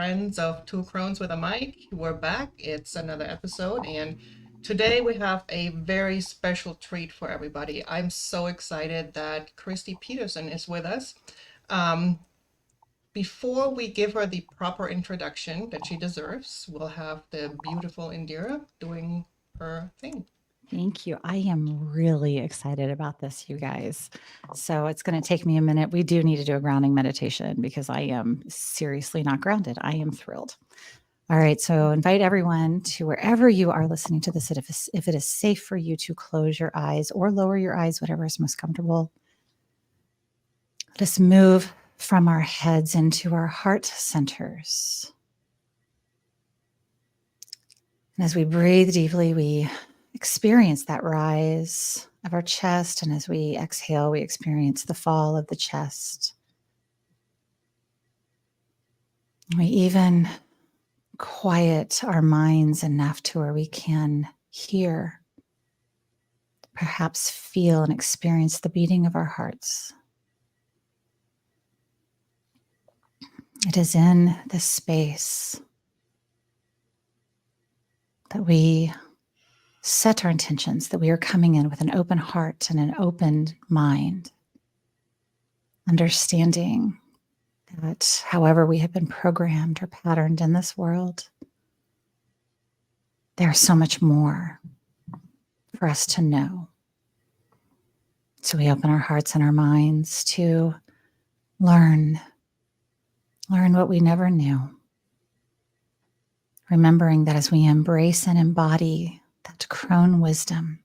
friends of Two Crones with a Mic. We're back. It's another episode, and today we have a very special treat for everybody. I'm so excited that Kristi Pederson is with us. Um, Before we give her the proper introduction that she deserves, we'll have the beautiful Indira doing her thing. Thank you. I am really excited about this, you guys. So it's going to take me a minute. We do need to do a grounding meditation because I am seriously not grounded. I am thrilled. All right. So invite everyone to wherever you are listening to this, if it is safe for you to close your eyes or lower your eyes, whatever is most comfortable. Let us move from our heads into our heart centers. And as we breathe deeply, we experience that rise of our chest. And as we exhale, we experience the fall of the chest. We even quiet our minds enough to where we can hear, perhaps feel and experience the beating of our hearts. It is in this space that we set our intentions, that we are coming in with an open heart and an open mind, understanding that however we have been programmed or patterned in this world, there's so much more for us to know. So we open our hearts and our minds to learn what we never knew. Remembering that as we embrace and embody that crone wisdom,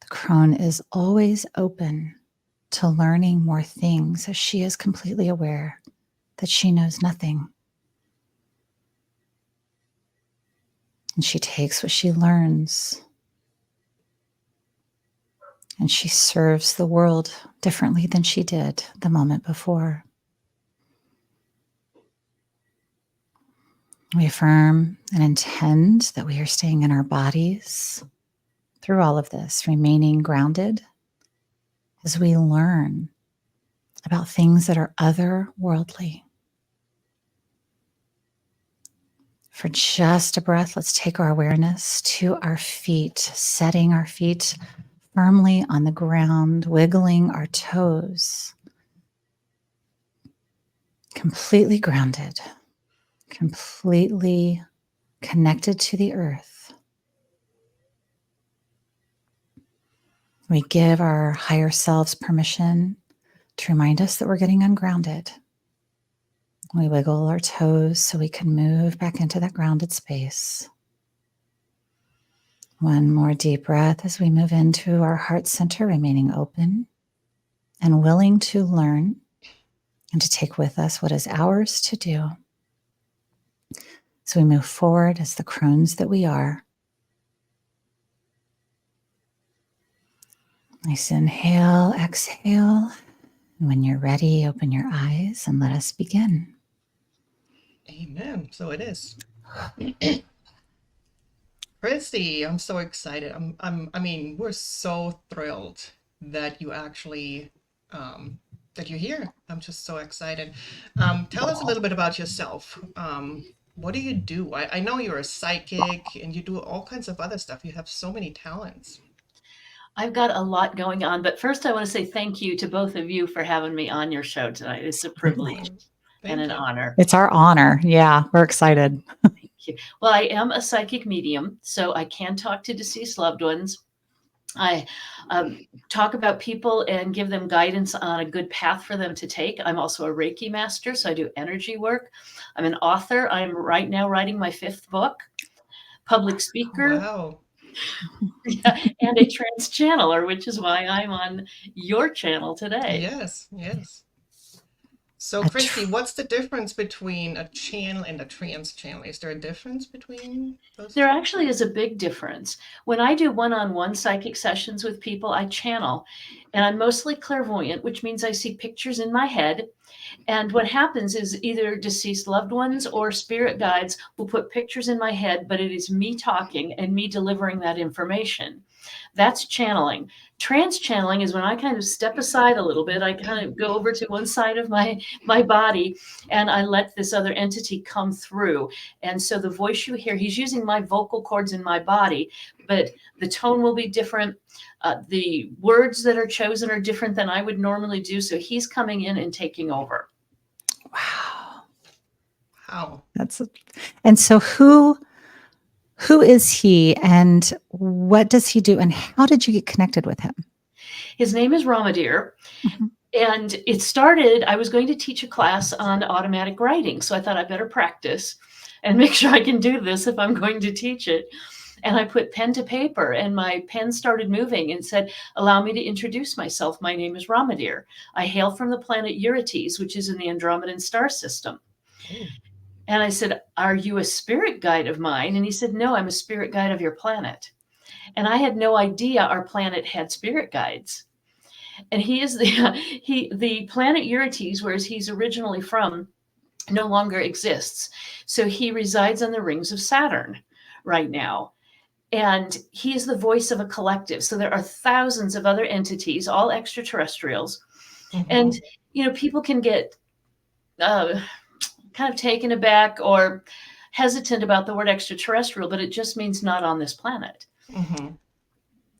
the crone is always open to learning more things as she is completely aware that she knows nothing. And she takes what she learns and she serves the world differently than she did the moment before. We affirm and intend that we are staying in our bodies through all of this, remaining grounded as we learn about things that are otherworldly. For just a breath, let's take our awareness to our feet, setting our feet firmly on the ground, wiggling our toes, completely grounded, completely connected to the earth. We give our higher selves permission to remind us that we're getting ungrounded. We wiggle our toes so we can move back into that grounded space. One more deep breath as we move into our heart center, remaining open and willing to learn and to take with us what is ours to do. So we move forward as the crones that we are. Nice inhale, exhale. And when you're ready, open your eyes and let us begin. Amen. So it is. Kristi, I'm so excited. I mean, we're so thrilled that you actually, that you're here. I'm just so excited. Tell us a little bit about yourself. What do you do? I know you're a psychic and you do all kinds of other stuff. You have so many talents. I've got a lot going on, but first I want to say thank you to both of you for having me on your show tonight. It's a privilege and an honor. It's our honor. Yeah, we're excited. Thank you. Well, I am a psychic medium, so I can talk to deceased loved ones. I talk about people and give them guidance on a good path for them to take. I'm also a Reiki master, so I do energy work. I'm an author. I'm right now writing my 5th book, public speaker. Wow. Yeah, and a trans channeler, which is why I'm on your channel today. Yes, yes. So, Kristi, what's the difference between a channel and a trans channel? Is there a difference between those? There actually is a big difference. When I do one-on-one psychic sessions with people, I channel, and I'm mostly clairvoyant, which means I see pictures in my head, And what happens is either deceased loved ones or spirit guides will put pictures in my head, but it is me talking and me delivering that information. That's channeling. Trance channeling is when I kind of step aside a little bit. I kind of go over to one side of my body and I let this other entity come through. And so the voice you hear, he's using my vocal cords in my body, but the tone will be different. The words that are chosen are different than I would normally do. So he's coming in and taking over. Wow. Wow. And so who is he and what does he do and how did you get connected with him? His name is Ramadear. Mhm. And it started, I was going to teach a class on automatic writing. So I thought I better practice and make sure I can do this if I'm going to teach it. And I put pen to paper and my pen started moving and said, allow me to introduce myself. My name is Ramadear. I hail from the planet Eurytes, which is in the Andromedan star system. Oh. And I said, are you a spirit guide of mine? And he said, no, I'm a spirit guide of your planet. And I had no idea our planet had spirit guides. And he is the planet Eurytes, where he's originally from, no longer exists. So he resides on the rings of Saturn right now. And he is the voice of a collective. So there are thousands of other entities, all extraterrestrials. Mhm. And, people can get kind of taken aback or hesitant about the word extraterrestrial, but it just means not on this planet. Mhm.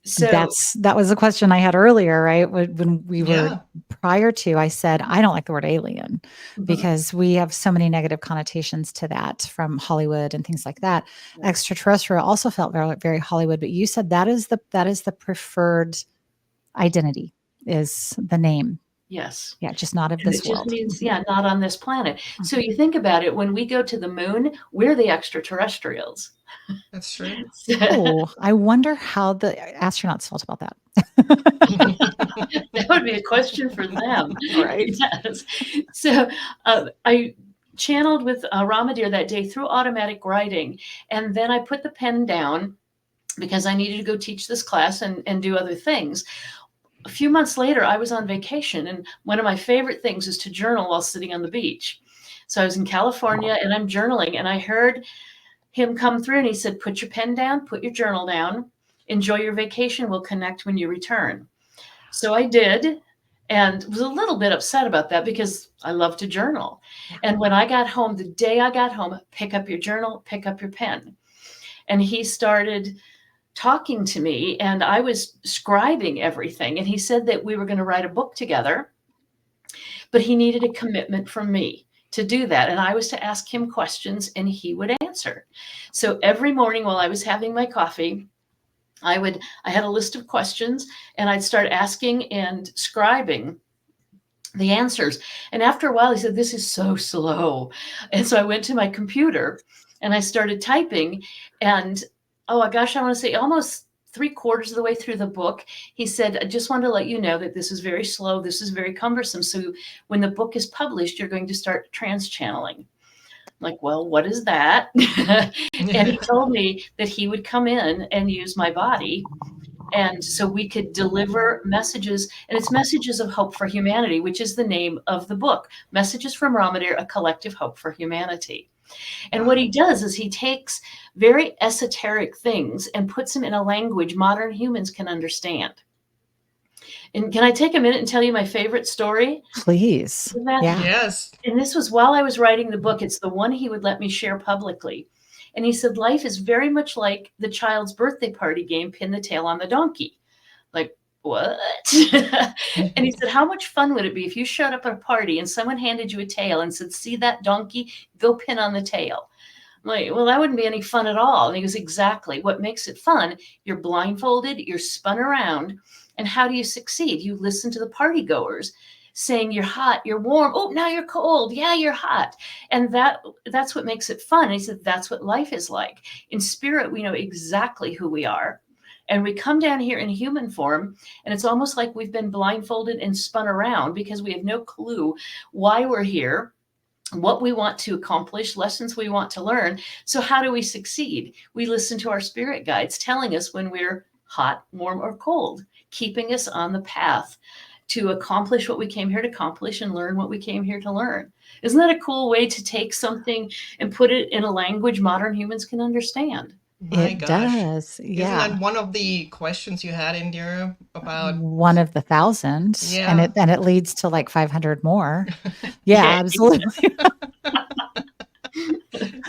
So that was a question I had earlier, right? When we were Yeah. prior to, I said, I don't like the word alien Mhm. because we have so many negative connotations to that from Hollywood and things like that. Yeah. Extraterrestrial also felt very, very Hollywood, but you said that is the preferred identity is the name. Yes. Yeah, just not of And this it just world. means, not on this planet. So you think about it, when we go to the moon, we're the extraterrestrials. That's true. Oh, I wonder how the astronauts felt about that. That would be a question for them. Right. Yes. So I channeled with Ramadear that day through automatic writing. And then I put the pen down because I needed to go teach this class and do other things. A few months later, I was on vacation. And one of my favorite things is to journal while sitting on the beach. So I was in California and I'm journaling and I heard him come through and he said, put your pen down, put your journal down, enjoy your vacation. We'll connect when you return. So I did and was a little bit upset about that because I love to journal. And when I got home, the day I got home, pick up your journal, pick up your pen. And he started talking to me and I was scribing everything. And he said that we were going to write a book together, but he needed a commitment from me to do that. And I was to ask him questions and he would answer. So every morning while I was having my coffee, I had a list of questions and I'd start asking and scribing the answers. And after a while, he said, this is so slow. And so I went to my computer and I started typing. And oh my gosh, I want to say almost 3/4 of the way through the book, he said, I just want to let you know that this is very slow. This is very cumbersome. So when the book is published, you're going to start trance channeling. I'm like, well, what is that? And he told me that he would come in and use my body. And so we could deliver messages, and it's messages of hope for humanity, which is the name of the book, Messages from Ramadear, A Collective Hope for Humanity. And what he does is he takes very esoteric things and puts them in a language modern humans can understand. And can I take a minute and tell you my favorite story? Please. Yeah. Yes. And this was while I was writing the book. It's the one he would let me share publicly. And he said, life is very much like the child's birthday party game, Pin the Tail on the Donkey. Like, what? And he said, how much fun would it be if you showed up at a party and someone handed you a tail and said, see that donkey? Go pin on the tail. I'm like, well, that wouldn't be any fun at all. And he goes, exactly. What makes it fun? You're blindfolded, you're spun around. And how do you succeed? You listen to the party goers saying you're hot, you're warm. Oh, now you're cold. Yeah, you're hot. And that's what makes it fun. And he said, that's what life is like. In spirit, we know exactly who we are. And we come down here in human form, and it's almost like we've been blindfolded and spun around because we have no clue why we're here, what we want to accomplish, lessons we want to learn. So how do we succeed? We listen to our spirit guides telling us when we're hot, warm, or cold, keeping us on the path. to accomplish what we came here to accomplish and learn what we came here to learn. Isn't that a cool way to take something and put it in a language modern humans can understand? My It gosh. does. Isn't Yeah. that one of the questions you had, Indira, about? One of the thousands, and Yeah. it leads to like 500 more. Yeah, Yeah. absolutely.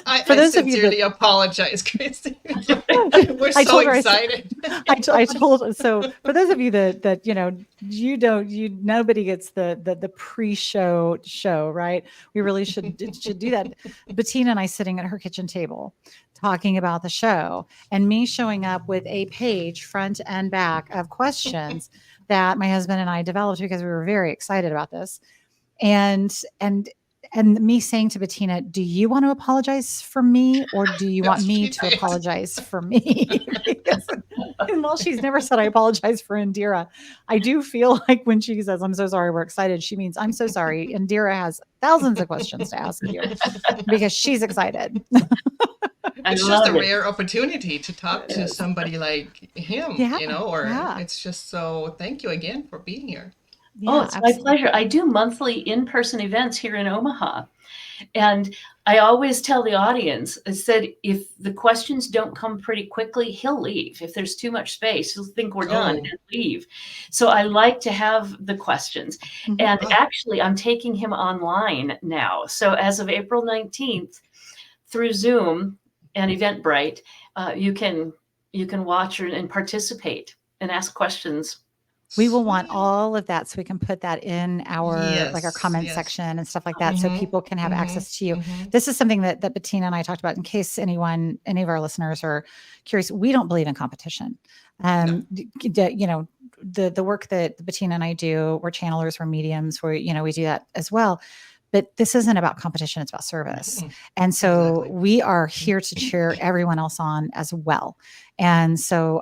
I, For I those of you that sincerely apologize, Kristi. We're I so told her, excited. I told, so for those of you that nobody gets the pre-show show, right? We really should do that. Bettina and I sitting at her kitchen table talking about the show, and me showing up with a page front and back of questions that my husband and I developed because we were very excited about this. And me saying to Bettina, do you want to apologize for me, or do you want Yes, me she to did. apologize for me? Because, and while she's never said I apologize for Indira, I do feel like when she says, I'm so sorry, we're excited, she means, I'm so sorry. Indira has thousands of questions to ask you because she's excited. I It's just a love it. rare opportunity to talk It to is. somebody like him, Yeah. or Yeah. it's just so, thank you again for being here. Oh, Yeah. it's my pleasure. I do monthly in-person events here in Omaha. And I always tell the audience, I said, if the questions don't come pretty quickly, he'll leave. If there's too much space, he'll think we're done and leave. So I like to have the questions. Mhm. And Oh. actually, I'm taking him online now. So as of April 19th, through Zoom and Eventbrite, you can watch and participate and ask questions. We will want Sweet. all of that so we can put that in our like our Yes, comment yes. section and stuff like that, so Mhm, people can have mhm, access to you. mhm. This is something that Bettina and I talked about in case any of our listeners are curious. We don't believe in competition. No. The work that Bettina and I do, we're channelers, we're mediums, we do that as well. But this isn't about competition, it's about service. Mm-mm. And so Exactly. we are here to cheer everyone else on as well. And so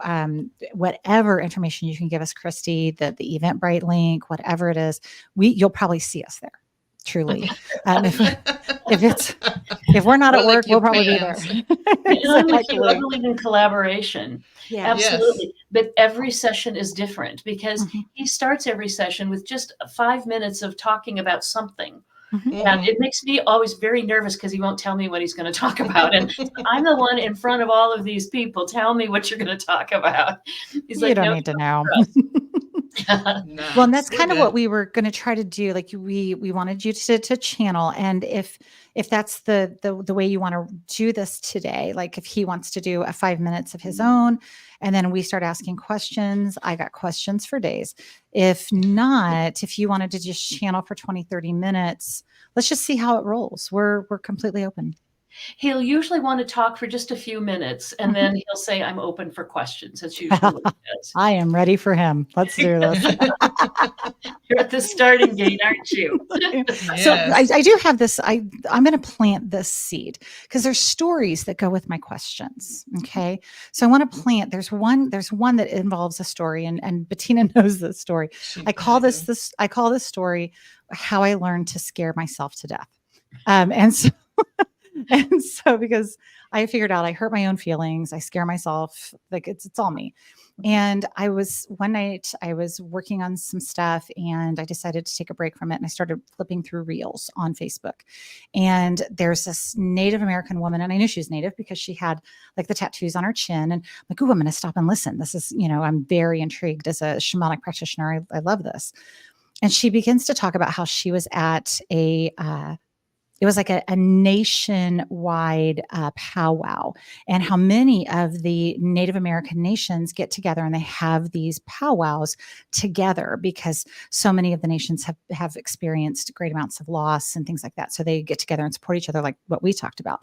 whatever information you can give us, Kristi, the Eventbrite link, whatever it is, you'll probably see us there. Truly. If we're not We'll at lick work, your we'll probably be there. pants. And I'm with you. I Exactly. believe in collaboration. Yeah. Absolutely. But every session is different because Mhm. he starts every session with just 5 minutes of talking about something. Mhm. And Mhm. it makes me always very nervous because he won't tell me what he's going to talk about. And I'm the one in front of all of these people. Tell me what you're going to talk about. He's You like, don't no, need to know. trust. Well, Nah, and that's we're kind of what good. we were going to try to do. Like we wanted you to channel, and if that's the way you want to do this today, like if he wants to do a 5 minutes of his own, and then we start asking questions, I got questions for days. If not, if you wanted to just channel for 20-30 minutes, let's just see how it rolls. We're completely open. He'll usually want to talk for just a few minutes and Mhm. then he'll say, I'm open for questions. That's usually what he does. I am ready for him. Let's do this. You're at the starting gate, aren't you? So Yes. I do have this. I'm going to plant this seed because there's stories that go with my questions. Okay, so I want to plant. There's one that involves a story, and Bettina knows this story. I call do. I call this story how I learned to scare myself to death. And so and so because I figured out I hurt my own feelings, I scare myself, like it's all me. And one night I was working on some stuff and I decided to take a break from it, and I started flipping through reels on Facebook. And there's this Native American woman, and I knew she was Native because she had like the tattoos on her chin. And I'm like, ooh, I'm going to stop and listen. This is, I'm very intrigued as a shamanic practitioner. I love this. And she begins to talk about how she was at it was like a nationwide powwow, and how many of the Native American nations get together and they have these powwows together because so many of the nations have experienced great amounts of loss and things like that. So they get together and support each other, like what we talked about.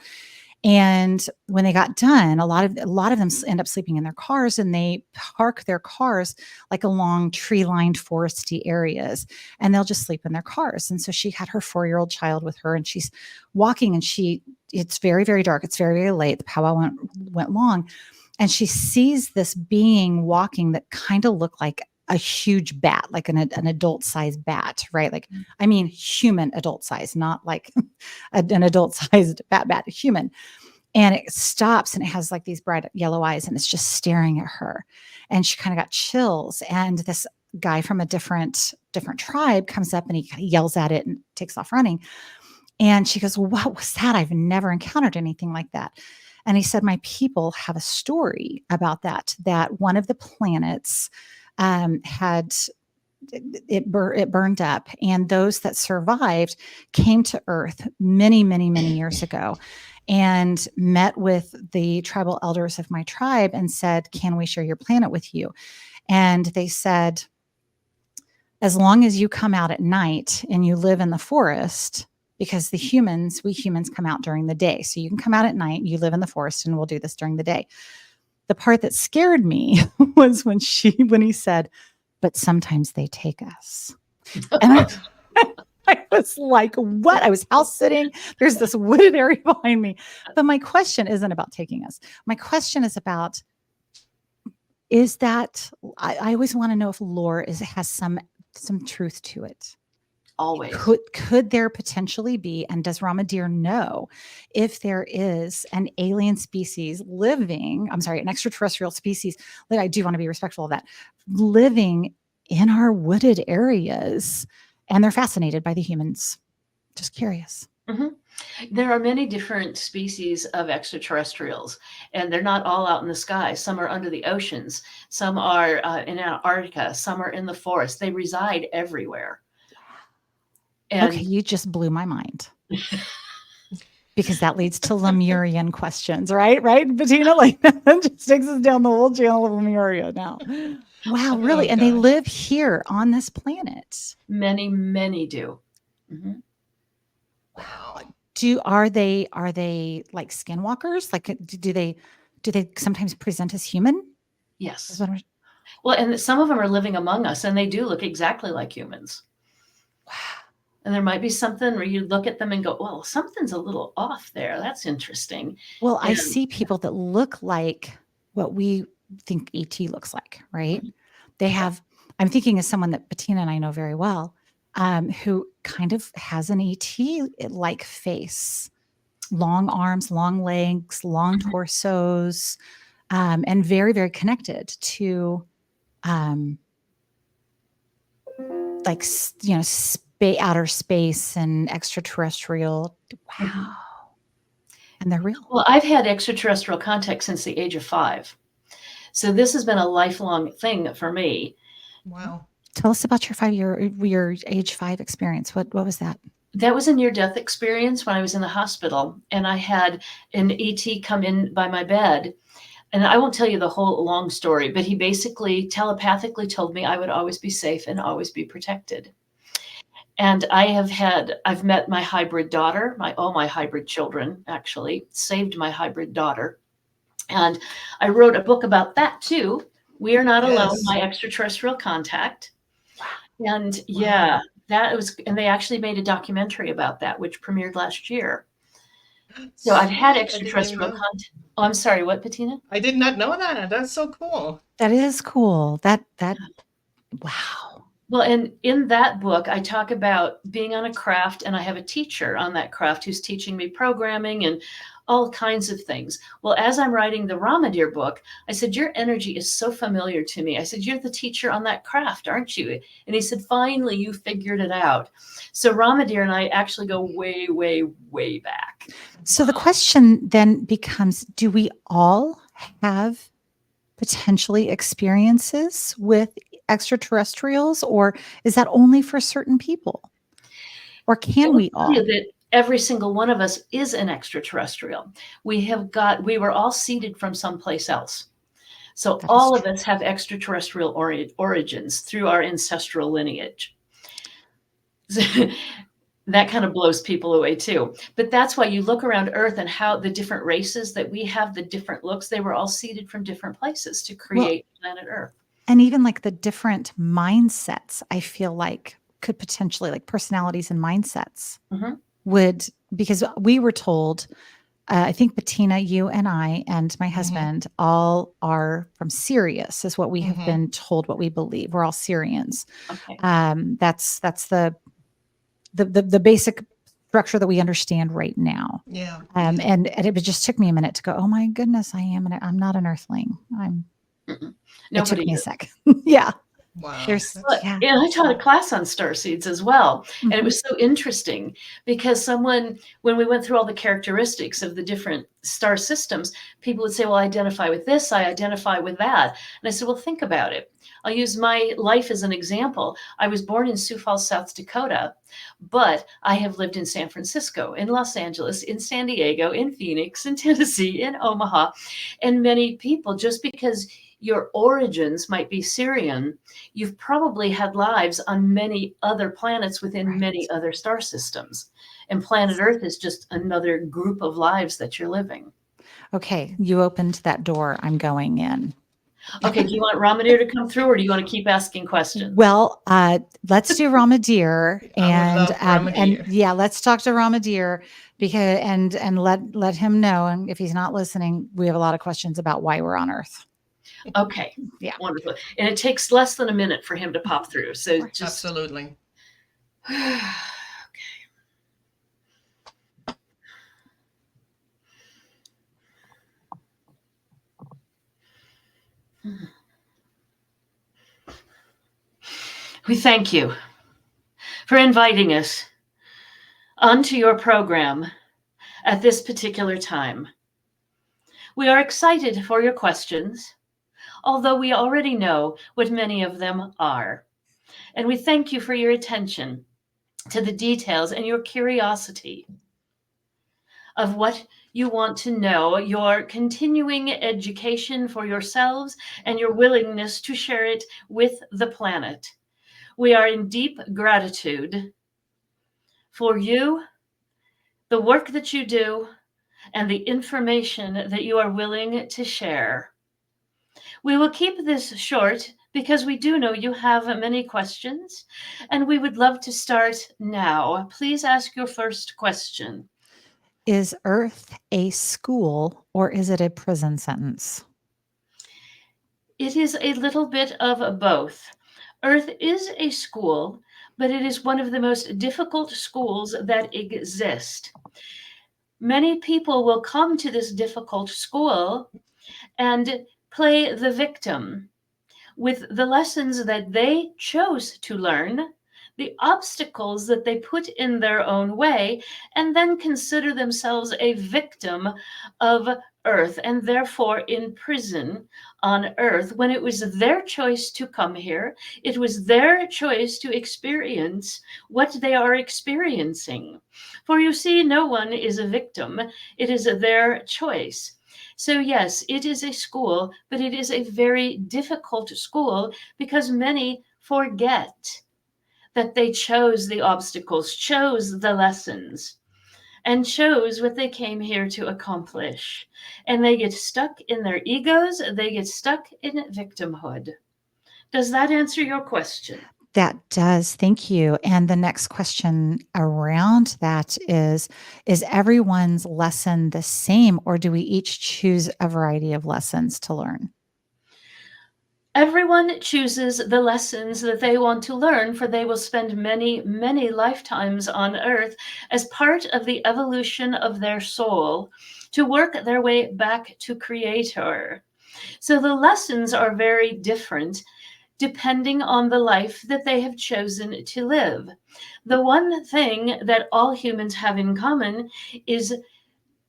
And when they got done, a lot of them end up sleeping in their cars, and they park their cars like along tree-lined foresty areas, and they'll just sleep in their cars. And so she had her 4-year-old child with her, and she's walking, and it's very, very dark. It's very, very late. The powwow went long, and she sees this being walking that kind of looked like a huge bat, like an adult sized bat, right? Like, I mean, human adult size, not like an adult sized bat, human. And it stops, and it has like these bright yellow eyes, and it's just staring at her. And she kind of got chills. And this guy from a different different tribe comes up and he yells at it and takes off running. And she goes, what was that? I've never encountered anything like that. And he said, my people have a story about that one of the planets had it burned up, and those that survived came to Earth many, many, many years ago and met with the tribal elders of my tribe and said, can we share your planet with you? And they said, as long as you come out at night and you live in the forest, because we humans come out during the day. So you can come out at night, you live in the forest, and we'll do this during the day. The part that scared me was when he said, but sometimes they take us. And I was like, what? I was house sitting. There's this wooded area behind me. But my question isn't about taking us. My question is about, I always want to know if lore has some truth to it. Always. Could there potentially be, and does Ramadear know if there is an alien species an extraterrestrial species, I do want to be respectful of that, living in our wooded areas, and they're fascinated by the humans? Just curious. Mm-hmm. There are many different species of extraterrestrials, and they're not all out in the sky. Some are under the oceans. Some are in Antarctica. Some are in the forest. They reside everywhere. And okay, you just blew my mind. Because that leads to Lemurian questions, right? Right, Bettina? Like that just takes us down the whole channel of Lemuria now. Wow, really? And they live here on this planet. Many, many do. Mm-hmm. Wow. Are they like skinwalkers? Like do they sometimes present as human? Yes. Well, and some of them are living among us, and they do look exactly like humans. Wow. And there might be something where you look at them and go, well, something's a little off there. That's interesting. Well, I see people that look like what we think ET looks like, right? They have, I'm thinking of someone that Bettina and I know very well, who kind of has an ET-like face, long arms, long legs, long torsos, and very, very connected to, outer space and extraterrestrial. Wow. And they're real. Well, I've had extraterrestrial contact since the age of 5. So this has been a lifelong thing for me. Wow. Tell us about your age 5 experience. What was that? That was a near-death experience when I was in the hospital, and I had an ET come in by my bed. And I won't tell you the whole long story, but he basically telepathically told me I would always be safe and always be protected. And I've met my hybrid daughter, all my hybrid children, actually, saved my hybrid daughter. And I wrote a book about that too. We Are Not Alone, My Extraterrestrial Contact. And and they actually made a documentary about that, which premiered last year. So I've had extraterrestrial contact. Oh, I'm sorry, what, Bettina? I did not know that. That's so cool. That is cool. Wow. Well, and in that book, I talk about being on a craft, and I have a teacher on that craft who's teaching me programming and all kinds of things. Well, as I'm writing the Ramadear book, I said, your energy is so familiar to me. I said, you're the teacher on that craft, aren't you? And he said, finally, you figured it out. So Ramadear and I actually go way, way, way back. So the question then becomes, do we all have potentially experiences with extraterrestrials, or is that only for certain people? Or can we all? That every single one of us is an extraterrestrial. We were all seeded from someplace else. So all of us have extraterrestrial origins through our ancestral lineage. That kind of blows people away too. But that's why you look around Earth and how the different races that we have, the different looks, they were all seeded from different places to create planet Earth. And even like the different mindsets, I feel like could potentially, like personalities and mindsets because we were told, I think Bettina, you and I and my husband all are from Sirius is what we have been told, what we believe. We're all Syrians. Okay. That's the basic structure that we understand right now. Yeah. And it just took me a minute to go, oh my goodness, I'm not an earthling. It took me a sec. Yeah. Wow. There's, But yeah. and I taught a class on star seeds as well. And it Mhm. was so interesting because when we went through all the characteristics of the different star systems, people would say, well, I identify with this, I identify with that. And I said, well, think about it. I'll use my life as an example. I was born in Sioux Falls, South Dakota, but I have lived in San Francisco, in Los Angeles, in San Diego, in Phoenix, in Tennessee, in Omaha. And many people, just because your origins might be Syrian, you've probably had lives on many other planets within Right. many other star systems. And planet Earth is just another group of lives that you're living. Okay, you opened that door. I'm going in. Okay, do you want Ramadear to come through or do you want to keep asking questions? Well, let's do Ramadear I would and love Ramadear. yeah, let's talk to Ramadear because and let him know. And if he's not listening, we have a lot of questions about why we're on Earth. Okay, Yeah. wonderful. And it takes less than a minute for him to pop through. So Right. just Absolutely. we thank you for inviting us onto your program at this particular time. We are excited for your questions, although we already know what many of them are. And we thank you for your attention to the details and your curiosity of what you want to know, your continuing education for yourselves, and your willingness to share it with the planet. We are in deep gratitude for you, the work that you do, and the information that you are willing to share. We will keep this short because we do know you have many questions, and we would love to start now. Please ask your first question. Is Earth a school or is it a prison sentence? It is a little bit of both. Earth is a school, but it is one of the most difficult schools that exist. Many people will come to this difficult school and play the victim with the lessons that they chose to learn, the obstacles that they put in their own way, and then consider themselves a victim of Earth and therefore in prison on Earth when it was their choice to come here. It was their choice to experience what they are experiencing. For you see, no one is a victim, it is their choice. So, yes, it is a school, but it is a very difficult school because many forget that they chose the obstacles, chose the lessons, and chose what they came here to accomplish. And they get stuck in their egos, they get stuck in victimhood. Does that answer your question? That does. Thank you. And the next question around that is everyone's lesson the same, or do we each choose a variety of lessons to learn? Everyone chooses the lessons that they want to learn, for they will spend many, many lifetimes on Earth as part of the evolution of their soul to work their way back to Creator. So the lessons are very different depending on the life that they have chosen to live. The one thing that all humans have in common is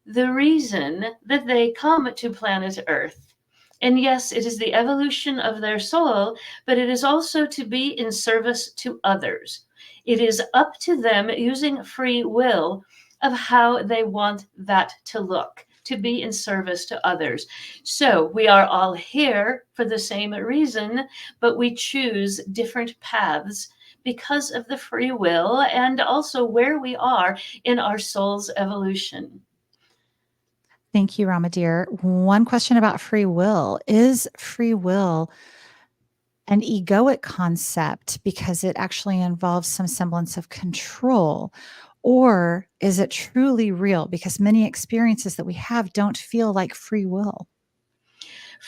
the reason that they come to planet Earth. And yes, it is the evolution of their soul, but it is also to be in service to others. It is up to them using free will of how they want that to look, to be in service to others. So we are all here for the same reason, but we choose different paths because of the free will and also where we are in our soul's evolution. Thank you, Ramadear. One question about free will. Is free will an egoic concept because it actually involves some semblance of control? Or is it truly real? Because many experiences that we have don't feel like free will.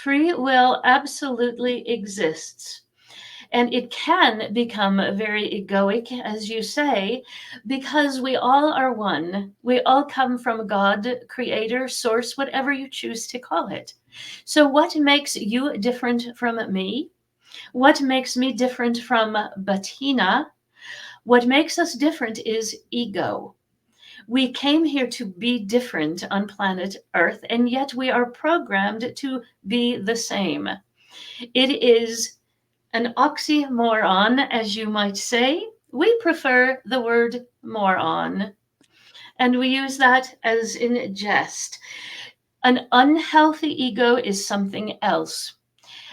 Free will absolutely exists. And it can become very egoic, as you say, because we all are one. We all come from God, Creator, Source, whatever you choose to call it. So, what makes you different from me? What makes me different from Bettina? What makes us different is ego. We came here to be different on planet Earth, and yet we are programmed to be the same. It is an oxymoron, as you might say. We prefer the word moron, and we use that as in jest. An unhealthy ego is something else.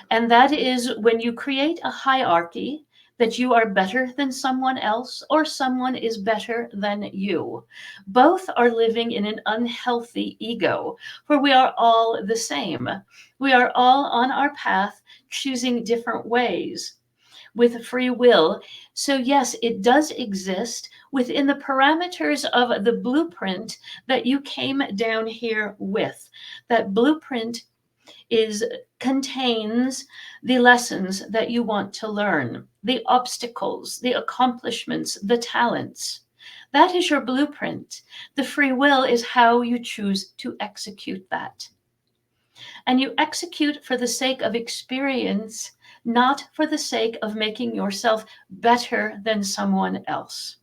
And that is when you create a hierarchy that you are better than someone else or someone is better than you. Both are living in an unhealthy ego, for we are all the same. We are all on our path, choosing different ways with free will. So, yes, it does exist within the parameters of the blueprint that you came down here with. That blueprint is contains the lessons that you want to learn, the obstacles, the accomplishments, the talents. That is your blueprint. The free will is how you choose to execute that. And you execute for the sake of experience, not for the sake of making yourself better than someone else.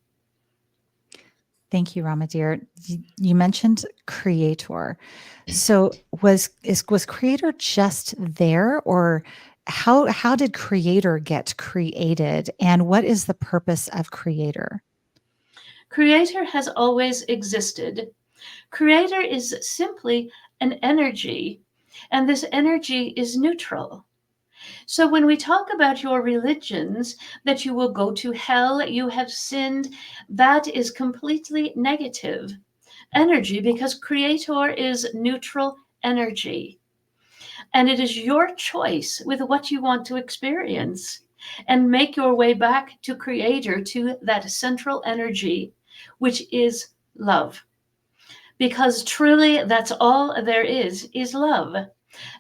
Thank you, Ramadear. You mentioned creator. So was creator just there, or how did creator get created, and what is the purpose of creator? Creator has always existed. Creator is simply an energy, and this energy is neutral. So when we talk about your religions, that you will go to hell, you have sinned, that is completely negative energy, because creator is neutral energy. And it is your choice with what you want to experience, and make your way back to creator, to that central energy, which is love. Because truly that's all there is love.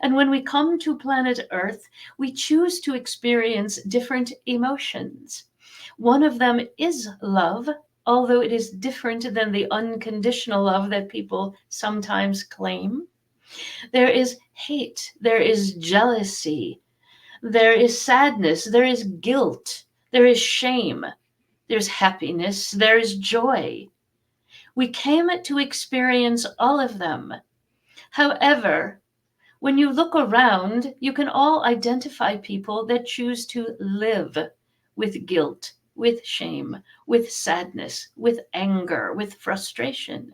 And when we come to planet Earth, we choose to experience different emotions. One of them is love, although it is different than the unconditional love that people sometimes claim. There is hate, there is jealousy, there is sadness, there is guilt, there is shame, there's happiness, there is joy. We came to experience all of them. However, when you look around, you can all identify people that choose to live with guilt, with shame, with sadness, with anger, with frustration.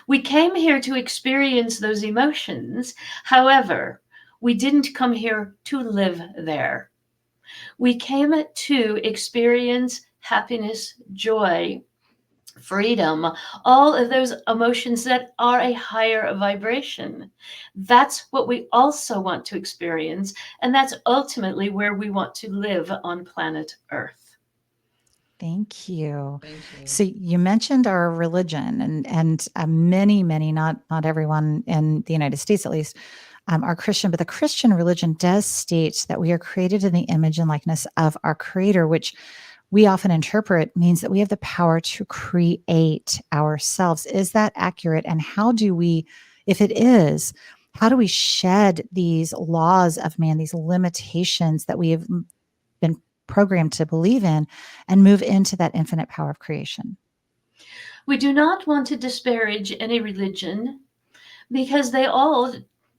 We came here to experience those emotions. However, we didn't come here to live there. We came to experience happiness, joy, freedom, all of those emotions that are a higher vibration. That's what we also want to experience. And that's ultimately where we want to live on planet Earth. Thank you. Thank you. So you mentioned our religion, and many, not everyone in the United States, at least, are Christian, but the Christian religion does state that we are created in the image and likeness of our Creator, which we often interpret means that we have the power to create ourselves. Is that accurate? And how do we, if it is, how do we shed these laws of man, these limitations that we have been programmed to believe in, and move into that infinite power of creation? We do not want to disparage any religion, because they all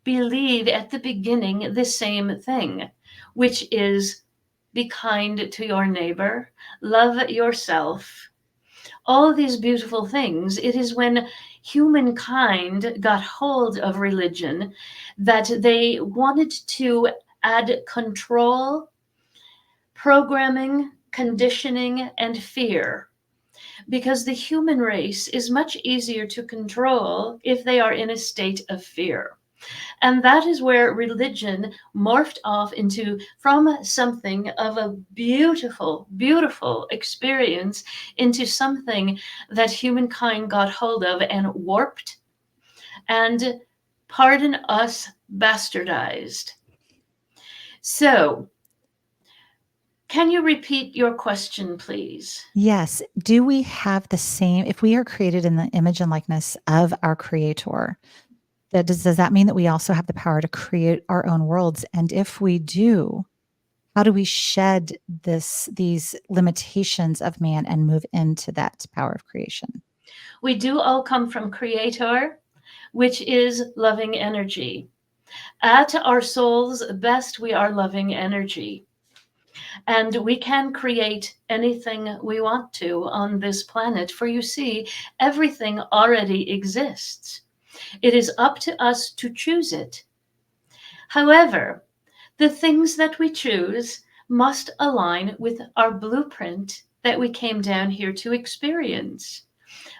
believe at the beginning the same thing, which is be kind to your neighbor, love yourself, all these beautiful things. It is when humankind got hold of religion that they wanted to add control, programming, conditioning, and fear. Because the human race is much easier to control if they are in a state of fear. And that is where religion morphed off into, from something of a beautiful, beautiful experience, into something that humankind got hold of and warped and, pardon us, bastardized. So, can you repeat your question, please? Yes. Do we have the same, if we are created in the image and likeness of our Creator, does that mean that we also have the power to create our own worlds? And if we do, how do we shed these limitations of man and move into that power of creation? We do all come from Creator, which is loving energy. At our soul's best, we are loving energy. And we can create anything we want to on this planet. For you see, everything already exists. It is up to us to choose it. However, the things that we choose must align with our blueprint that we came down here to experience,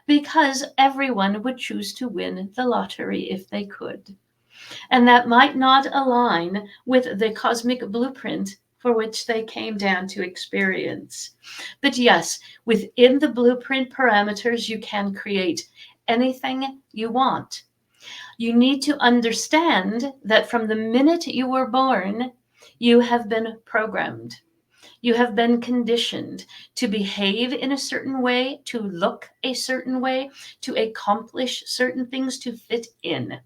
because everyone would choose to win the lottery if they could. And that might not align with the cosmic blueprint for which they came down to experience. But yes, within the blueprint parameters, you can create anything you want. You need to understand that from the minute you were born, you have been programmed. You have been conditioned to behave in a certain way, to look a certain way, to accomplish certain things, to fit in.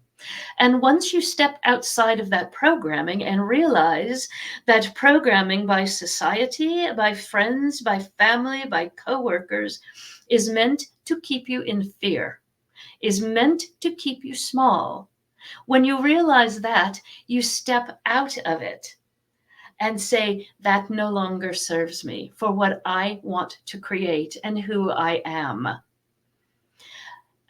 And once you step outside of that programming and realize that programming by society, by friends, by family, by coworkers is meant to keep you in fear, is meant to keep you small. When you realize that, you step out of it and say, that no longer serves me for what I want to create and who I am.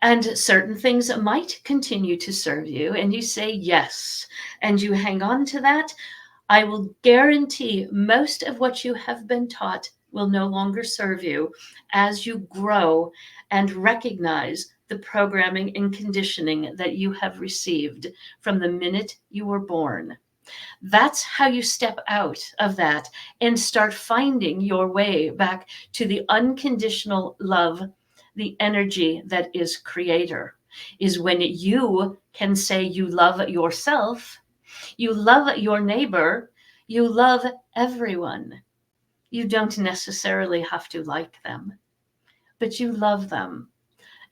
And certain things might continue to serve you, and you say yes, and you hang on to that. I will guarantee most of what you have been taught will no longer serve you as you grow and recognize the programming and conditioning that you have received from the minute you were born. That's how you step out of that and start finding your way back to the unconditional love, the energy that is creator, is when you can say you love yourself, you love your neighbor, you love everyone. You don't necessarily have to like them, but you love them.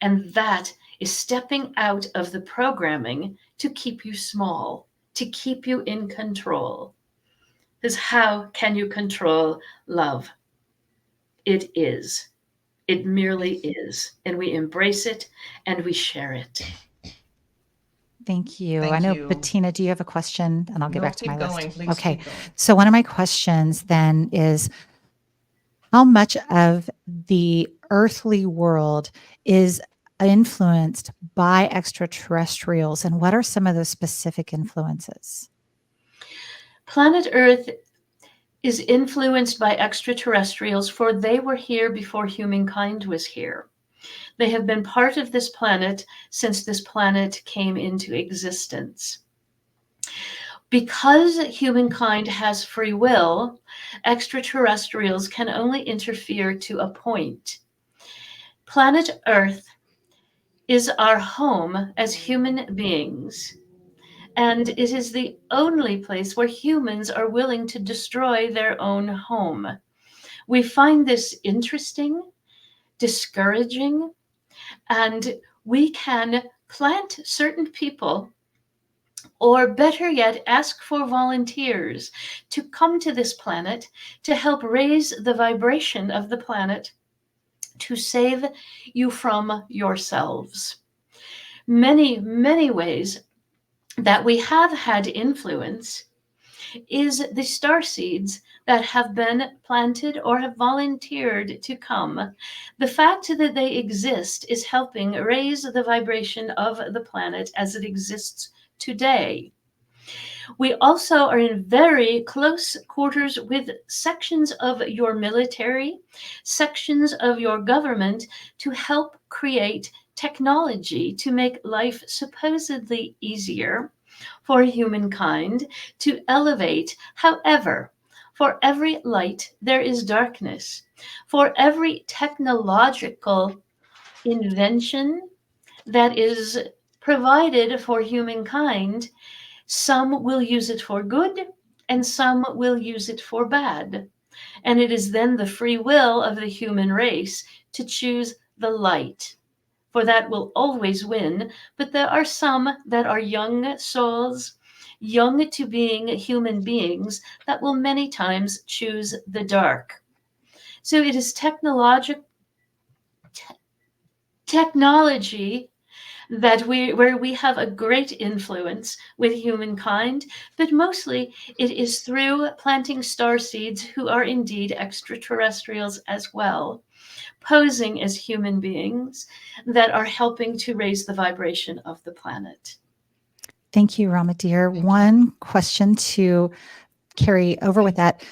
And that is stepping out of the programming to keep you small, to keep you in control. Because how can you control love? It is. It merely is. And we embrace it and we share it. Thank you. I Thank know, you. Bettina, do you have a question? And I'll get No, back to keep my going. list. Please Okay. keep going. So one of my questions then is, how much of the earthly world is influenced by extraterrestrials, and what are some of those specific influences? Planet Earth is influenced by extraterrestrials, for they were here before humankind was here. They have been part of this planet since this planet came into existence. Because humankind has free will, extraterrestrials can only interfere to a point. Planet Earth is our home as human beings, and it is the only place where humans are willing to destroy their own home. We find this interesting, discouraging, and we can plant certain people, or better yet, ask for volunteers to come to this planet to help raise the vibration of the planet to save you from yourselves. Many, many ways that we have had influence is the star seeds that have been planted or have volunteered to come. The fact that they exist is helping raise the vibration of the planet as it exists today. We also are in very close quarters with sections of your military, sections of your government, to help create technology to make life supposedly easier for humankind, to elevate. However, for every light, there is darkness. For every technological invention that is provided for humankind, some will use it for good and some will use it for bad. And it is then the free will of the human race to choose the light, for that will always win. But there are some that are young souls, young to being human beings that will many times choose the dark. So it is technology that where we have a great influence with humankind, but mostly it is through planting star seeds who are indeed extraterrestrials as well, posing as human beings that are helping to raise the vibration of the planet. Thank you, Ramadear. Thank you. One question to carry over with that.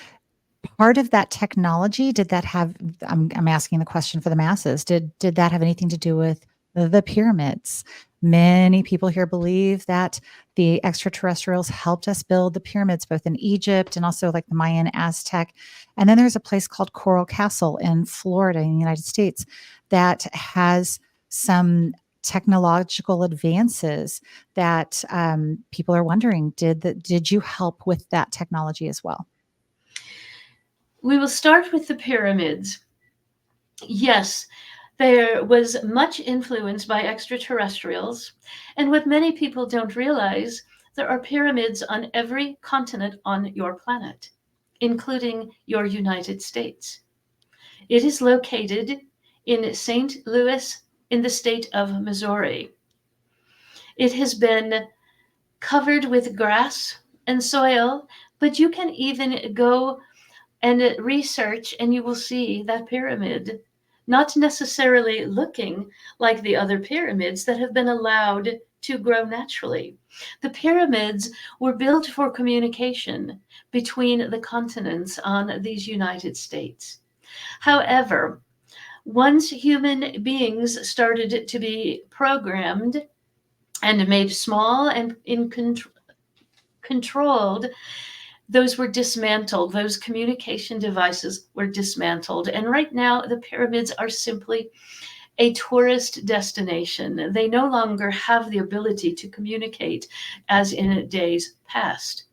Part of that technology, did that have, I'm asking the question for the masses, did that have anything to do with the pyramids? Many people here believe that the extraterrestrials helped us build the pyramids, both in Egypt and also like the Mayan, Aztec. And then there's a place called Coral Castle in Florida in the United States that has some technological advances that people are wondering, did you help with that technology as well? We will start with the pyramids. Yes, there was much influence by extraterrestrials. And what many people don't realize, there are pyramids on every continent on your planet, including your United States. It is located in St. Louis in the state of Missouri. It has been covered with grass and soil, but you can even go and research and you will see that pyramid, not necessarily looking like the other pyramids that have been allowed to grow naturally. The pyramids were built for communication between the continents on these United States. However, once human beings started to be programmed and made small and controlled, those were dismantled. Those communication devices were dismantled. And right now, the pyramids are simply a tourist destination. They no longer have the ability to communicate as in days past.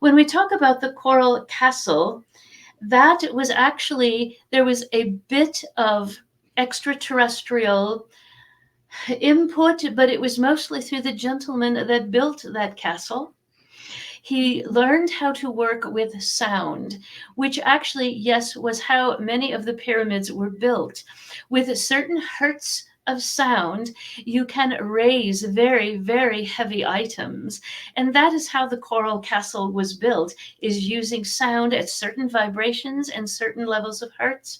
When we talk about the Coral Castle, that was actually, there was a bit of extraterrestrial input, but it was mostly through the gentleman that built that castle. He learned how to work with sound, which actually, yes, was how many of the pyramids were built. With certain hertz of sound, you can raise very, very heavy items. And that is how the Coral Castle was built, is using sound at certain vibrations and certain levels of hertz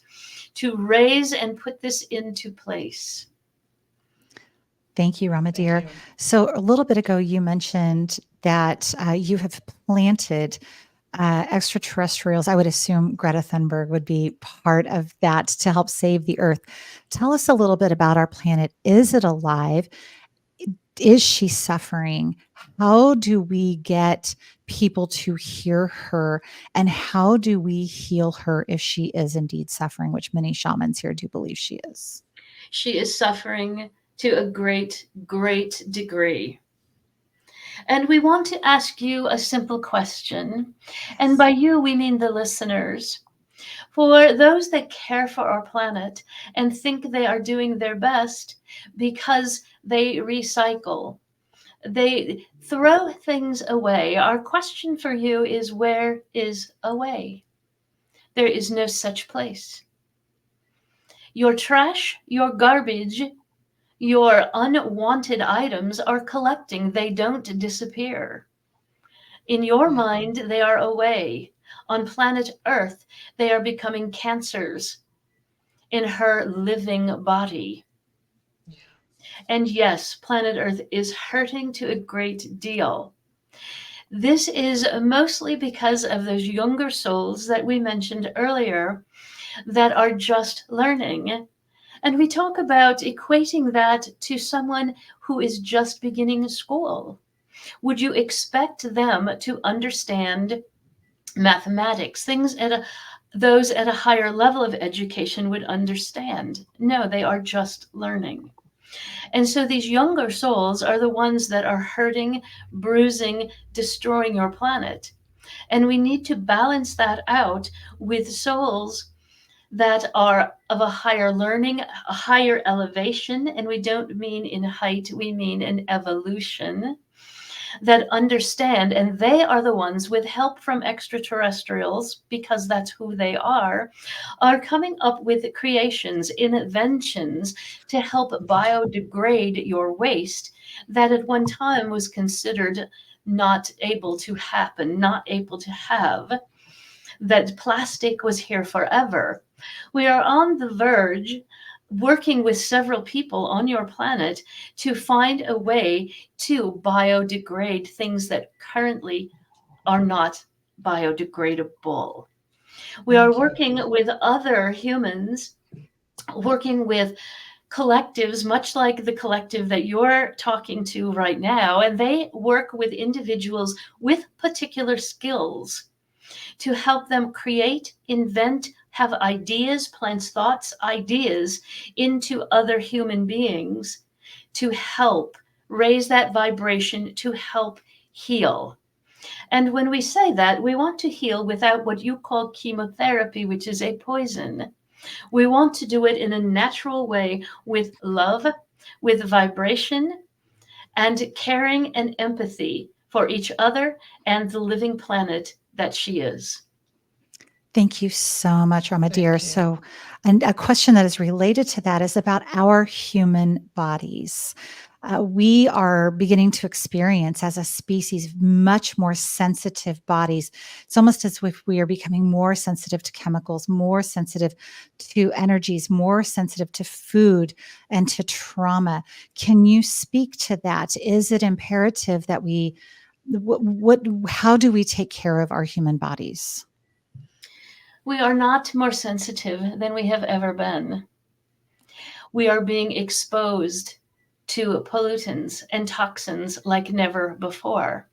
to raise and put this into place. Thank you, Ramadear. Thank you. So a little bit ago, you mentioned that you have planted extraterrestrials. I would assume Greta Thunberg would be part of that to help save the Earth. Tell us a little bit about our planet. Is it alive? Is she suffering? How do we get people to hear her? And how do we heal her if she is indeed suffering, which many shamans here do believe she is? She is suffering to a great, great degree. And we want to ask you a simple question. And by you, we mean the listeners. For those that care for our planet and think they are doing their best because they recycle, they throw things away. Our question for you is, where is away? There is no such place. Your trash, your garbage, your unwanted items are collecting. They don't disappear. In your mind, they are away. On planet Earth, they are becoming cancers in her living body. Yeah. And yes, planet Earth is hurting to a great deal. This is mostly because of those younger souls that we mentioned earlier that are just learning. And we talk about equating that to someone who is just beginning school. Would you expect them to understand mathematics, things those at a higher level of education would understand? No, they are just learning. And so these younger souls are the ones that are hurting, bruising, destroying your planet. And we need to balance that out with souls that are of a higher learning, a higher elevation. And we don't mean in height, we mean in evolution, that understand, and they are the ones with help from extraterrestrials, because that's who they are coming up with creations, inventions to help biodegrade your waste that at one time was considered not able to happen, not able to have, that plastic was here forever. We are on the verge, working with several people on your planet to find a way to biodegrade things that currently are not biodegradable. We are Thank you. working with other humans, working with collectives, much like the collective that you're talking to right now, and they work with individuals with particular skills to help them create, invent, have ideas, plant thoughts, ideas into other human beings to help raise that vibration, to help heal. And when we say that, we want to heal without what you call chemotherapy, which is a poison. We want to do it in a natural way with love, with vibration, and caring and empathy for each other and the living planet that she is. Thank you so much, Ramadear. Thank you. So, and a question that is related to that is about our human bodies. We are beginning to experience as a species much more sensitive bodies. It's almost as if we are becoming more sensitive to chemicals, more sensitive to energies, more sensitive to food and to trauma. Can you speak to that? Is it imperative that how do we take care of our human bodies? We are not more sensitive than we have ever been. We are being exposed to pollutants and toxins like never before.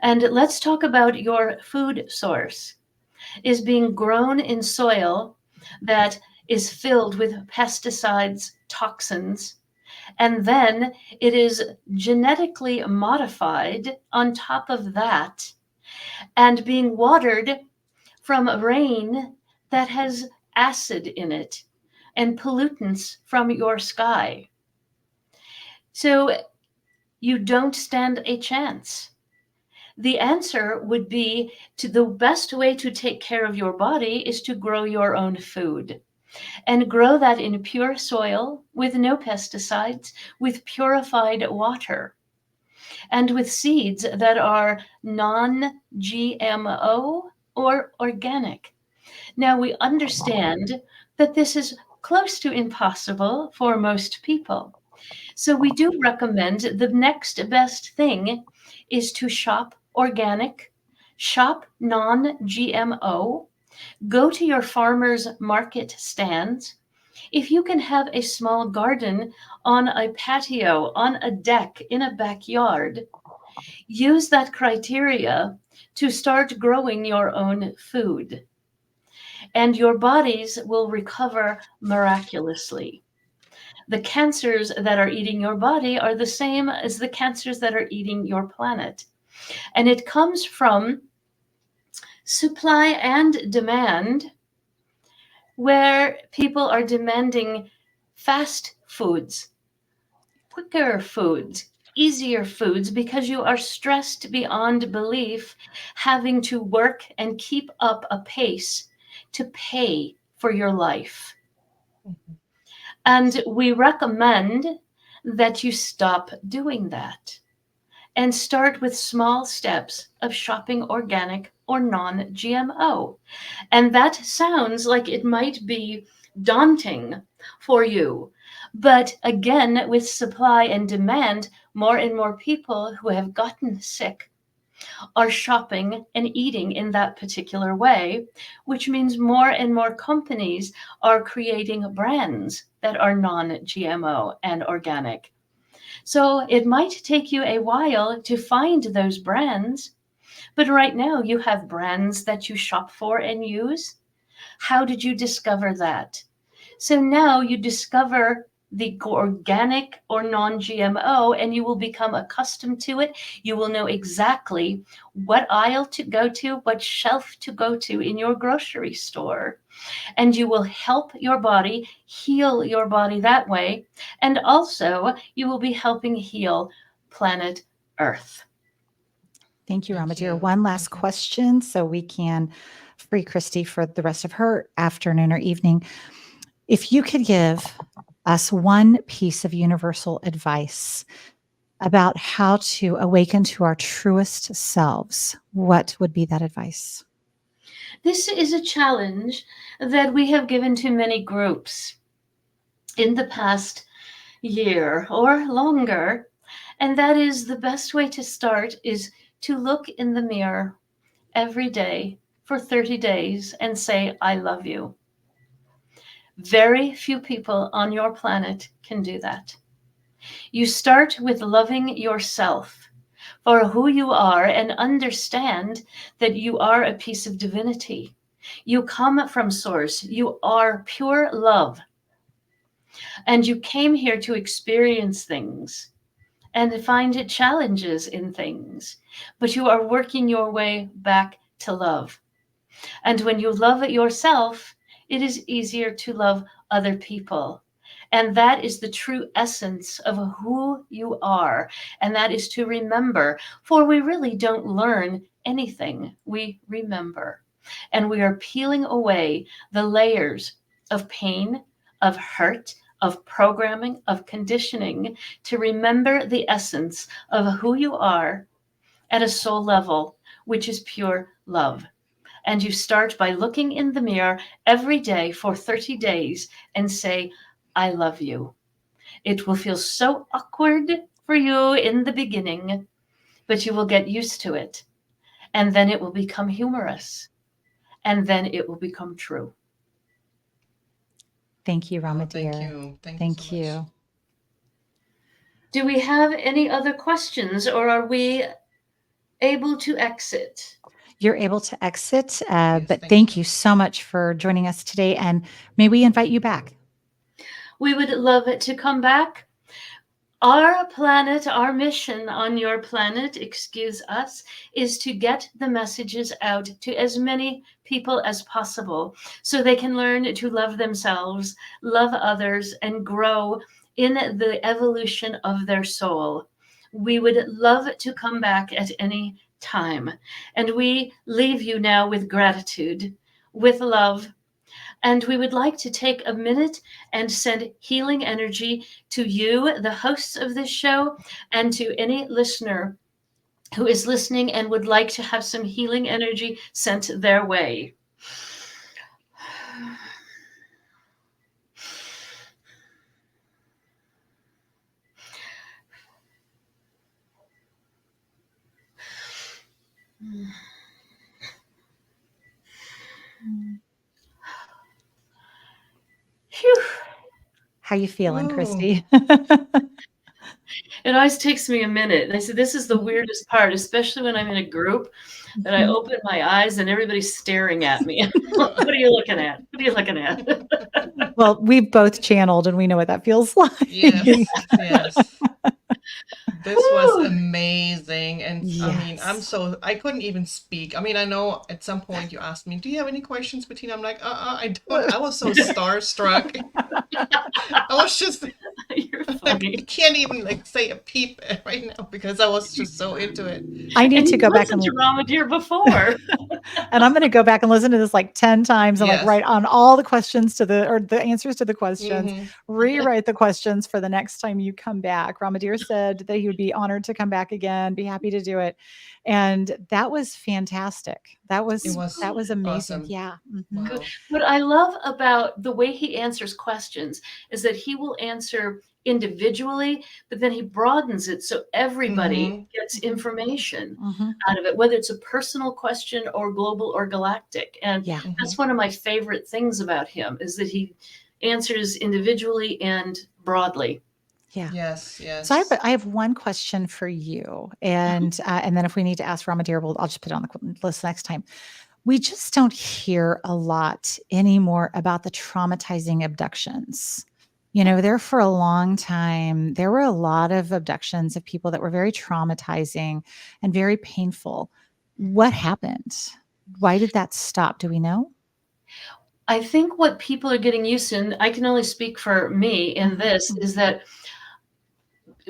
And let's talk about your food source is being grown in soil that is filled with pesticides, toxins, and then it is genetically modified on top of that and being watered from rain that has acid in it and pollutants from your sky. So you don't stand a chance. The answer would be to the best way to take care of your body is to grow your own food and grow that in pure soil with no pesticides, with purified water, and with seeds that are non-GMO or organic. Now, we understand that this is close to impossible for most people. So we do recommend the next best thing is to shop organic, shop non-GMO, go to your farmers market stands. If you can have a small garden on a patio, on a deck, in a backyard, use that criteria to start growing your own food. And your bodies will recover miraculously. The cancers that are eating your body are the same as the cancers that are eating your planet. And it comes from supply and demand, where people are demanding fast foods, quicker foods, easier foods, because you are stressed beyond belief, having to work and keep up a pace to pay for your life. Mhm. And we recommend that you stop doing that and start with small steps of shopping organic or non-GMO. And that sounds like it might be daunting for you. But again, with supply and demand, more and more people who have gotten sick are shopping and eating in that particular way, which means more and more companies are creating brands that are non-GMO and organic. So it might take you a while to find those brands, but right now you have brands that you shop for and use. How did you discover that? So now you discover the organic or non-GMO, and you will become accustomed to it. You will know exactly what aisle to go to, what shelf to go to in your grocery store. And you will help your body, heal your body that way. And also, you will be helping heal planet Earth. Thank you, Thank Ramadear. you. One last Thank you. question so we can free Kristi for the rest of her afternoon or evening. If you could give us one piece of universal advice about how to awaken to our truest selves, what would be that advice? This is a challenge that we have given to many groups in the past year or longer. And that is the best way to start is to look in the mirror every day for 30 days and say, I love you. Very few people on your planet can do that. You start with loving yourself for who you are and understand that you are a piece of divinity. You come from source. You are pure love. And you came here to experience things and find challenges in things. But you are working your way back to love. And when you love yourself, it is easier to love other people. And that is the true essence of who you are. And that is to remember, for we really don't learn anything, we remember. And we are peeling away the layers of pain, of hurt, of programming, of conditioning to remember the essence of who you are at a soul level, which is pure love. And you start by looking in the mirror every day for 30 days and say, I love you. It will feel so awkward for you in the beginning, but you will get used to it. And then it will become humorous. And then it will become true. Thank you, Oh, Ramadear. thank you. Thank you so Thank much. you. Do we have any other questions or are we able to exit? You're able to exit, Yes, but thank thank you. you so much for joining us today. And may we invite you back? We would love it to come back. Our planet, our mission on your planet, excuse us, is to get the messages out to as many people as possible so they can learn to love themselves, love others, and grow in the evolution of their soul. We would love to come back at any time. And we leave you now with gratitude, with love, and we would like to take a minute and send healing energy to you, the hosts of this show, and to any listener who is listening and would like to have some healing energy sent their way. Phew. How you feeling, Ooh. Kristi? It always takes me a minute. And I said, this is the weirdest part, especially when I'm in a group, that I open my eyes and everybody's staring at me. What are you looking at? What are you looking at? Well, we've both channeled and we know what that feels like. Yes, yes. This was Woo! amazing. And I mean, Yes. I couldn't even speak. I mean, I know at some point you asked me, do you have any questions, Bettina? I'm like, I don't. I was so starstruck. I was just You're like, funny. I can't even like say a peep right now because I was just so into it. I need And to you go back listened and to Ramadear before. and I'm going to go back and listen to this like 10 times and like Yes. write on all the questions to the or the answers to the questions, Hmm. rewrite the questions for the next time you come back. Ramadear said that he would be honored to come back again, be happy to do it. And that was fantastic. That It was was amazing. awesome. Yeah. Mhm. Wow. What I love about the way he answers questions is that he will answer individually, but then he broadens it so everybody Hmm. gets information Mhm. out of it, whether it's a personal question or global or galactic. And Yeah. that's one of my favorite things about him is that he answers individually and broadly. Yeah. Yes, So yes. I have one question for you, and then if we need to ask Ramadear, I'll just put it on the list next time. We just don't hear a lot anymore about the traumatizing abductions. You know, there for a long time, there were a lot of abductions of people that were very traumatizing and very painful. What happened? Why did that stop? Do we know? I think what people are getting used to, and I can only speak for me in this, is that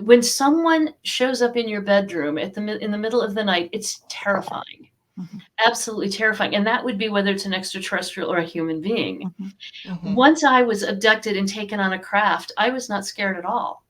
when someone shows up in your bedroom in the middle of the night, it's terrifying. Mhm. Absolutely terrifying. And that would be whether it's an extraterrestrial or a human being. Mhm. Mm-hmm. Once I was abducted and taken on a craft, I was not scared at all.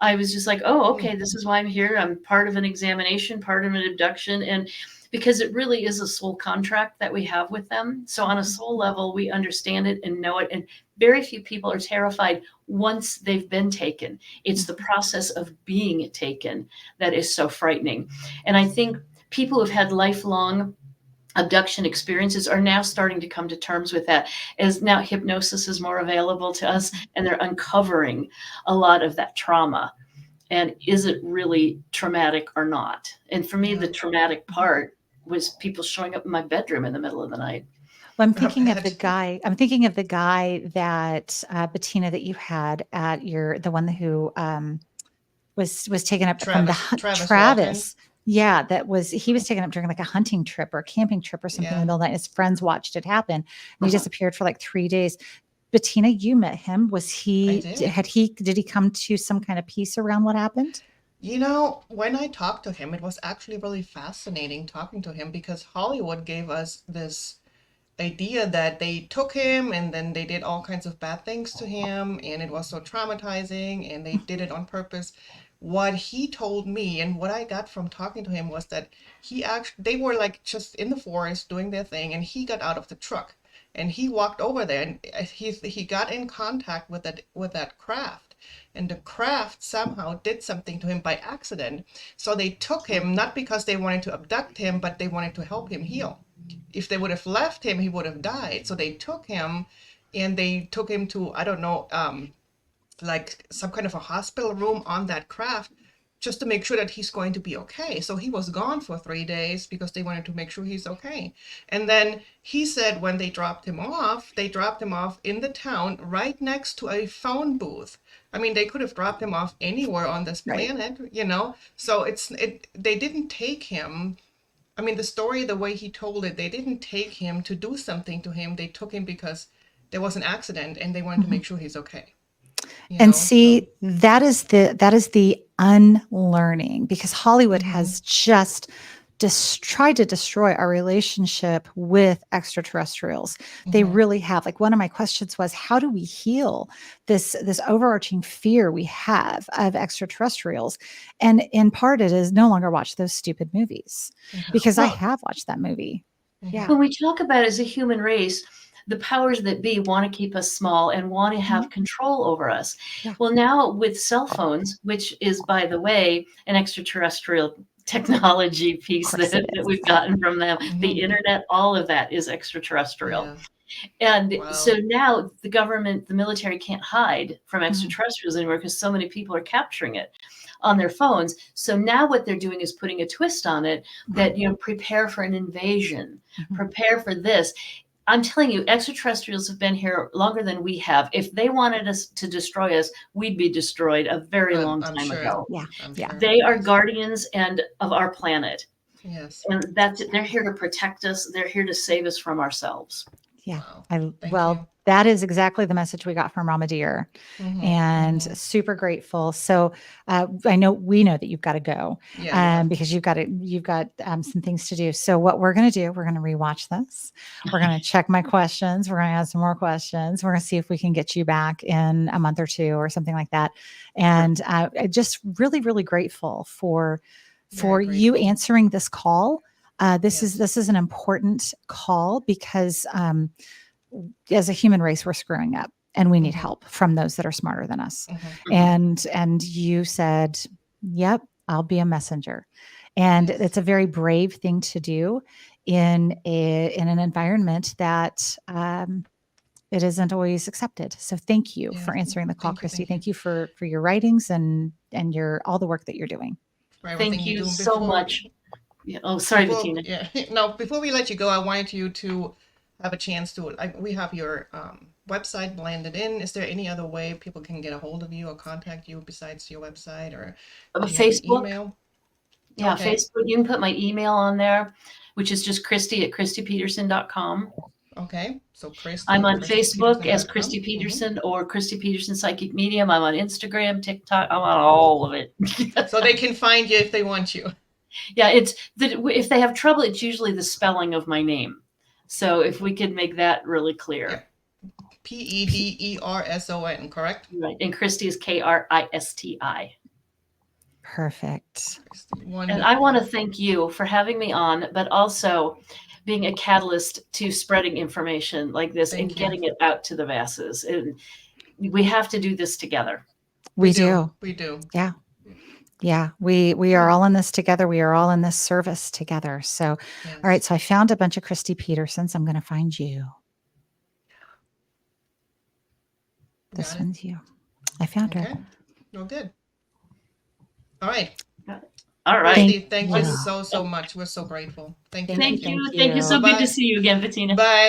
I was just like, oh, okay, this is why I'm here. I'm part of an examination, part of an abduction. And because it really is a soul contract that we have with them. So on a soul level, we understand it and know it. And very few people are terrified once they've been taken. It's the process of being taken that is so frightening. And I think people who've had lifelong abduction experiences are now starting to come to terms with that, as now hypnosis is more available to us and they're uncovering a lot of that trauma. And is it really traumatic or not? And for me, Yeah. the traumatic part was people showing up in my bedroom in the middle of the night. Well, I'm I thinking of the bet. guy. I'm thinking of the guy that Bettina that you had at the one who was taken up from Travis Walton. Travis. Yeah, he was taken up during like a hunting trip or a camping trip or something in Yeah. the middle of the night. His friends watched it happen, and he disappeared for like 3 days. Bettina, you met him. I did. Did he come to some kind of peace around what happened? You know, when I talked to him, it was actually really fascinating talking to him because Hollywood gave us this idea that they took him and then they did all kinds of bad things to him and it was so traumatizing and they did it on purpose. What he told me and what I got from talking to him was that they were like just in the forest doing their thing and he got out of the truck and he walked over there and he got in contact with that craft, and the craft somehow did something to him by accident. So they took him not because they wanted to abduct him, but they wanted to help him heal. If they would have left him, he would have died. So they took him, and they took him to, I don't know, like some kind of a hospital room on that craft, just to make sure that he's going to be okay. So he was gone for 3 days because they wanted to make sure he's okay. And then he said when they dropped him off in the town right next to a phone booth. I mean, they could have dropped him off anywhere on this Right. planet. So they didn't take him. I mean, the story, the way he told it, they didn't take him to do something to him. They took him because there was an accident and they wanted to Mhm. make sure he's okay. And So. see, that is the unlearning, because Hollywood Mm-hmm. has just tried to destroy our relationship with extraterrestrials. They Mm-hmm. really have. Like, one of my questions was, how do we heal this overarching fear we have of extraterrestrials? And in part, it is no longer watch those stupid movies, Mm-hmm. because I Well, have watched that movie. Mm-hmm. Yeah. when we talk about as a human race, the powers that be want to keep us small and want to Mhm. have control over us. Yeah. Well, now with cell phones, which is, by the way, an extraterrestrial technology Of piece course that, it that is. we've gotten from them, the Mm-hmm. internet, all of that is extraterrestrial. Yeah. And so Wow. now the government, the military can't hide from Mhm. extraterrestrials anymore because so many people are capturing it on their phones. So now what they're doing is putting a twist on it that, prepare for an invasion, Mhm. prepare for this. I'm telling you, extraterrestrials have been here longer than we have. If they wanted us to destroy us, we'd be destroyed a very long I'm time sure. ago. Yeah. I'm Yeah. sure. They are Yes. guardians and of our planet. Yes. And they're here to protect us. They're here to save us from ourselves. Yeah. Wow. Thank you. Well, that is exactly the message we got from Ramadear, Mm-hmm. and Mm-hmm. super grateful. So we know that you've got to go, Yeah, you have to. because you've got some things to do. So what we're going to do, we're going to rewatch this. We're going to check my questions. We're going to ask some more questions. We're going to see if we can get you back in a month or two or something like that. And I'm just really, really grateful for Very you grateful. answering this call. This Yes. is an important call, because as a human race, we're screwing up, and we need Mm-hmm. help from those that are smarter than us. Mm-hmm. And you said, "Yep, I'll be a messenger," and Yes. it's a very brave thing to do in an environment that it isn't always accepted. So thank you Yeah. for answering the call, Thank you. Kristi. Thank you Thank you for your writings and your all the work that you're doing. for everything Thank you you do. so Before much. Yeah. Oh, sorry, Bettina. Yeah, no, before we let you go, I wanted you to have a chance to. We have your website blended in. Is there any other way people can get a hold of you or contact you besides your website, or do you have an Facebook. email? Yeah, Okay. Facebook. You can put my email on there, which is just Kristi at KristiPederson.com. Okay. So Kristi. I'm on Facebook as KristiPederson.com. Kristi Pederson or Kristi Pederson Psychic Medium. I'm on Instagram, TikTok. I'm on all of it. So they can find you if they want you. Yeah, it's if they have trouble, it's usually the spelling of my name. So if we could make that really clear. Yeah. Pederson, correct? Right. And Kristi is Kristi. Perfect. And I want to thank you for having me on, but also being a catalyst to spreading information like this and getting it out to the masses. And we have to do this together. We do. We do. Yeah. Yeah. We are all in this together. We are all in this service together. So, Yes. all right. So I found a bunch of Kristi Pedersons. I'm going to find you. This one's you. I found her. Well, good. All right. All right. Kristi, thank you so much. We're so grateful. Thank you. Thank you. Thank you. So good to see you again, Bettina. Bye.